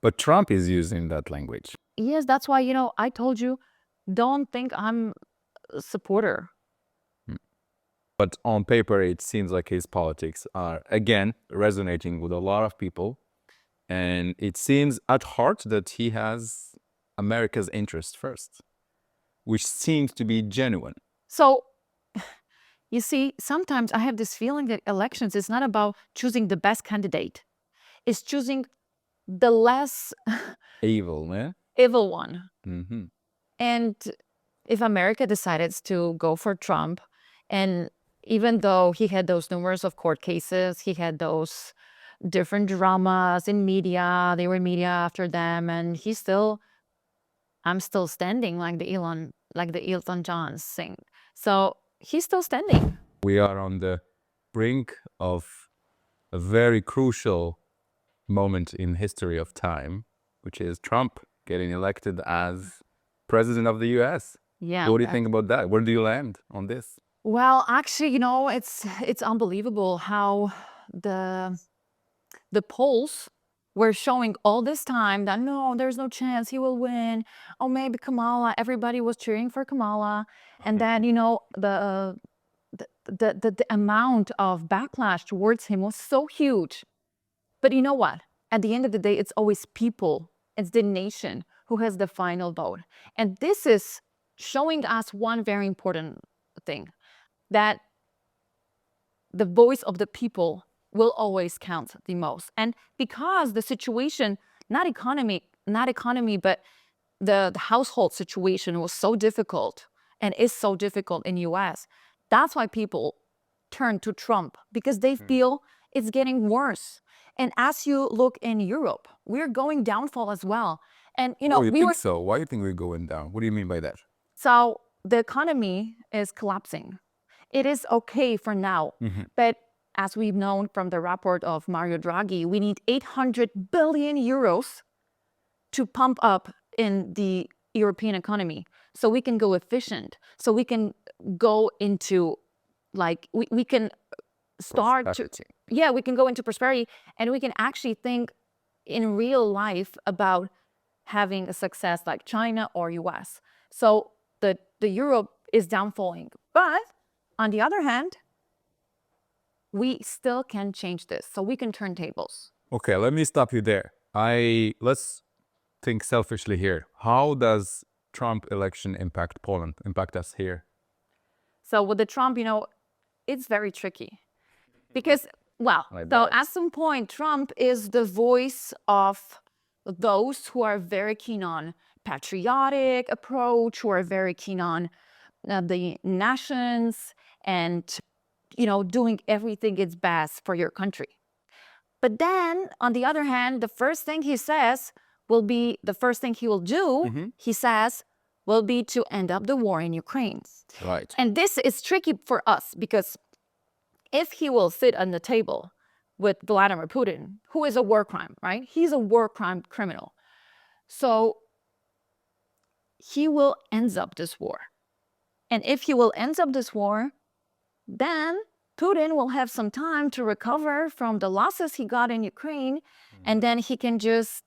But Trump is using that language. Yes, that's why, I told you, don't think I'm a supporter. But on paper, it seems like his politics are, again, resonating with a lot of people. And it seems at heart that he has America's interest first, which seems to be genuine. So, you see, sometimes I have this feeling that elections is not about choosing the best candidate. It's choosing the less Evil, yeah? evil one. Mm-hmm. And if America decided to go for Trump, and even though he had those numerous of court cases, he had those different dramas in media, they were media after them, and I'm still standing, like the Elton John sing. So he's still standing. We are on the brink of a very crucial moment in history of time, which is Trump getting elected as president of the US. Yeah. What do you think about that? Where do you land on this? Well, actually, it's unbelievable how the polls were showing all this time that no, there's no chance he will win. Oh, maybe Kamala. Everybody was cheering for Kamala, and then the amount of backlash towards him was so huge. But you know what? At the end of the day, it's always people. It's the nation who has the final vote, and this is showing us one very important thing, that the voice of the people will always count the most. And because the situation, not economy, but the household situation was so difficult and is so difficult in US, that's why people turn to Trump, because they feel it's getting worse. And as you look in Europe, we're going downfall as well. And Oh, you think so? Why do you think we're going down? What do you mean by that? So the economy is collapsing. It is okay for now, but as we've known from the report of Mario Draghi, we need 800 billion euros to pump up in the European economy so we can go efficient, so we can go into, like, we can start Prosperity. we can go into prosperity, and we can actually think in real life about having a success like China or US. So the Europe is downfalling. But on the other hand, we still can change this. So we can turn tables. Okay, let me stop you there. Let's think selfishly here. How does Trump election impact Poland, impact us here? So with the Trump, it's very tricky. Because, well, so at some point, Trump is the voice of those who are very keen on patriotic approach, who are very keen on the nations and, doing everything is best for your country. But then, on the other hand, the first thing he says will be, the first thing he will do, he says, will be to end up the war in Ukraine. Right. And this is tricky for us because if he will sit on the table with Vladimir Putin, who is a war crime, right? He's a war crime criminal. So he will end up this war. And if he will end up this war, then Putin will have some time to recover from the losses he got in Ukraine. And then he can just,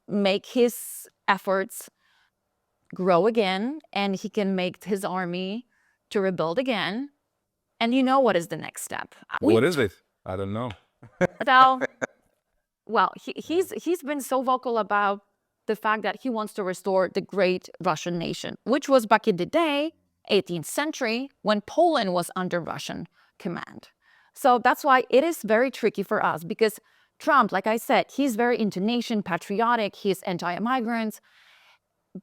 make his efforts grow again. And he can make his army to rebuild again. And what is the next step? What is it? I don't know. So, well, he's been so vocal about the fact that he wants to restore the great Russian nation, which was back in the day, 18th century, when Poland was under Russian command. So that's why it is very tricky for us, because Trump, like I said, he's very into nation, patriotic, he's anti-immigrants.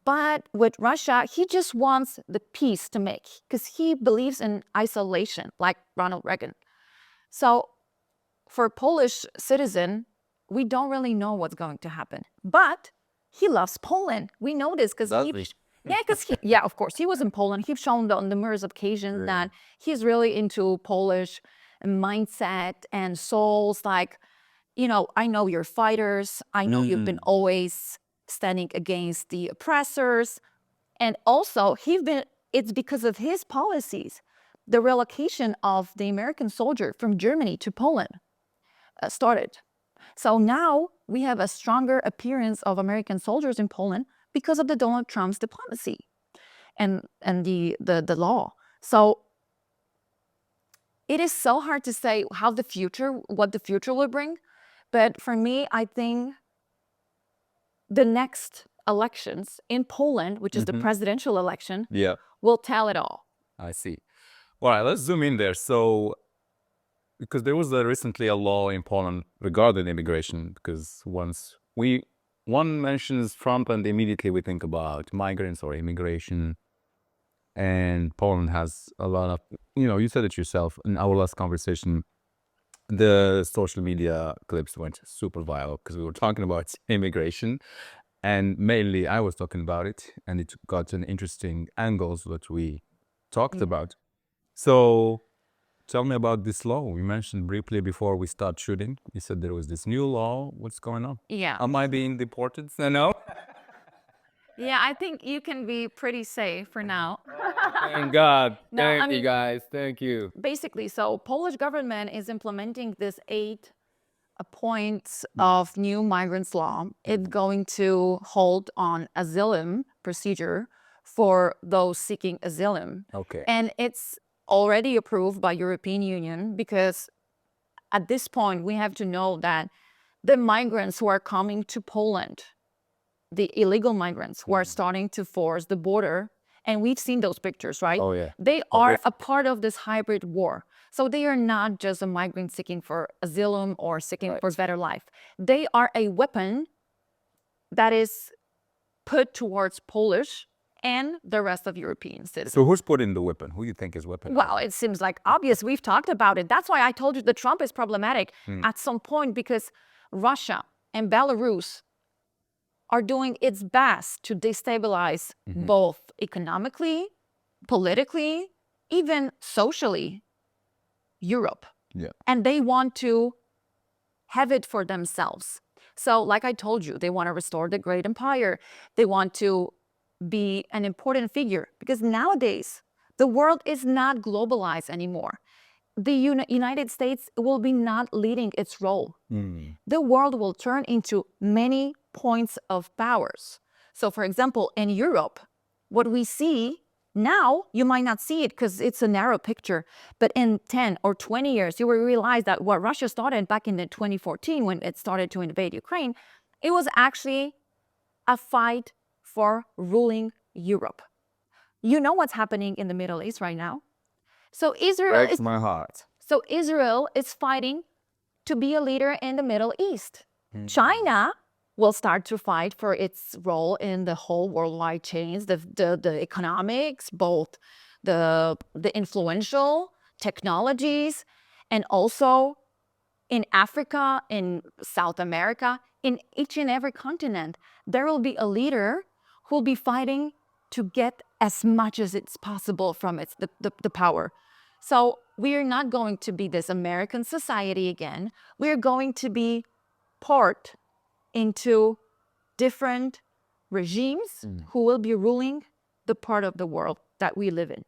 But with Russia, he just wants the peace to make, because he believes in isolation, like Ronald Reagan. So for a Polish citizen, we don't really know what's going to happen. But he loves Poland. We know this because of course, he was in Poland. He's shown on numerous occasions that he's really into Polish mindset and souls. Like, I know you're fighters. I know you've been always standing against the oppressors. And also, it's because of his policies, the relocation of the American soldier from Germany to Poland started. So now we have a stronger appearance of American soldiers in Poland because of the Donald Trump's diplomacy and the law. So it is so hard to say what the future will bring. But for me, I think the next elections in Poland, which is the presidential election, will tell it all. I see. All right, let's zoom in there. So, because there was recently a law in Poland regarding immigration, because one mentions Trump and immediately we think about migrants or immigration. And Poland has a lot of, you said it yourself in our last conversation, the social media clips went super viral because we were talking about immigration. And mainly I was talking about it, and it got an interesting angles that we talked about. So tell me about this law. We mentioned briefly before we start shooting. You said there was this new law. What's going on? Yeah. Am I being deported? No? Yeah, I think you can be pretty safe for now. Thank God. No, I Thank you, mean, guys. Thank you. basically, so Polish government is implementing this 8 points of new migrants law. It's going to hold on asylum procedure for those seeking asylum. Okay. And it's already approved by European Union, because at this point we have to know that the migrants who are coming to Poland, the illegal migrants who are starting to force the border, and we've seen those pictures, right? Oh, yeah. They are a part of this hybrid war. So they are not just a migrant seeking for asylum or seeking for better life. They are a weapon that is put towards Polish and the rest of European citizens. So who's putting the weapon? Who do you think is weapon? Well, it seems like obvious. We've talked about it. That's why I told you that Trump is problematic at some point, because Russia and Belarus are doing its best to destabilize both economically, politically, even socially, Europe. Yeah. And they want to have it for themselves. So like I told you, they want to restore the great empire. They want to be an important figure, because nowadays the world is not globalized anymore. The United States will be not leading its role. The world will turn into many points of powers. So for example, in Europe, what we see now, you might not see it because it's a narrow picture, but in 10 or 20 years, you will realize that what Russia started back in 2014, when it started to invade Ukraine, it was actually a fight for ruling Europe. You know what's happening in the Middle East right now? So Israel Breaks my heart. So Israel is fighting to be a leader in the Middle East. China will start to fight for its role in the whole worldwide chains, the economics, both the influential technologies, and also in Africa, in South America, in each and every continent. There will be a leader who will be fighting to get as much as it's possible from the power. So we are not going to be this American society again. We're going to be part into different regimes who will be ruling the part of the world that we live in.